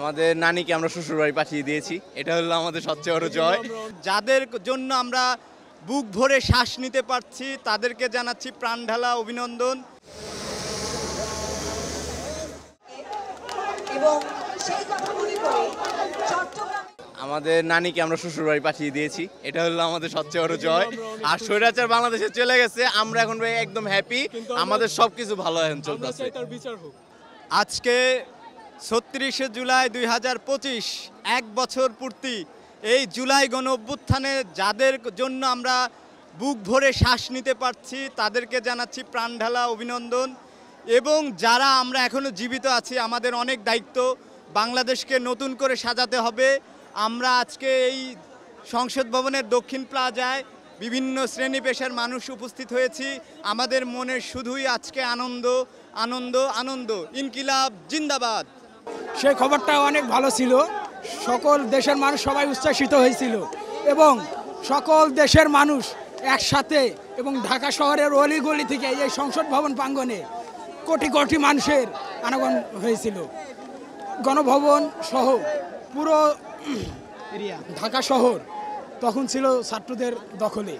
আমাদের নানিকে আমরা শ্বশুরবাড়ি পাঠিয়ে দিয়েছি, এটা হলো আমাদের সবচেয়ে বড় জয়। যাদের জন্য আমরা বুক ভরে শ্বাস নিতে পারছি তাদেরকে জানাচ্ছি প্রাণ ঢালা অভিনন্দন। এবং সেই কথা মনে করে চট্টগ্রাম আমাদের নানিকে আমরা শ্বশুরবাড়ি পাঠিয়ে দিয়েছি, এটা হলো আমাদের সবচেয়ে বড় জয়। আর স্বৈরাচার বাংলাদেশে চলে গেছে, আমরা এখন ভাই একদম হ্যাপি, আমাদের সবকিছু ভালো এখন চলতেছে। আজকে ৩৬শে জুলাই ২০২৫ এক বছর পূর্তি। এই জুলাই গণ অভ্যুত্থানে যাদের জন্য আমরা বুক ভরে শ্বাস নিতে পারছি তাদেরকে জানাচ্ছি প্রাণ ঢালা অভিনন্দন। এবং যারা আমরা এখনও জীবিত আছি, আমাদের অনেক দায়িত্ব, বাংলাদেশকে নতুন করে সাজাতে হবে। আমরা আজকে এই সংসদ ভবনের দক্ষিণ প্লাজায় বিভিন্ন শ্রেণী পেশার মানুষ উপস্থিত হয়েছি। আমাদের মনে শুধুই আজকে আনন্দ আনন্দ আনন্দ। ইনকিলাব জিন্দাবাদ। সেই খবরটা অনেক ভালো ছিল, সকল দেশের মানুষ সবাই উচ্ছ্বাসিত হয়েছিল এবং সকল দেশের মানুষ একসাথে এবং ঢাকা শহরের অলিগলি থেকে এই সংসদ ভবন প্রাঙ্গণে কোটি কোটি মানুষের আনাগোন হয়েছিল। গণভবন সহ পুরো ঢাকা শহর তখন ছিল ছাত্রদের দখলে।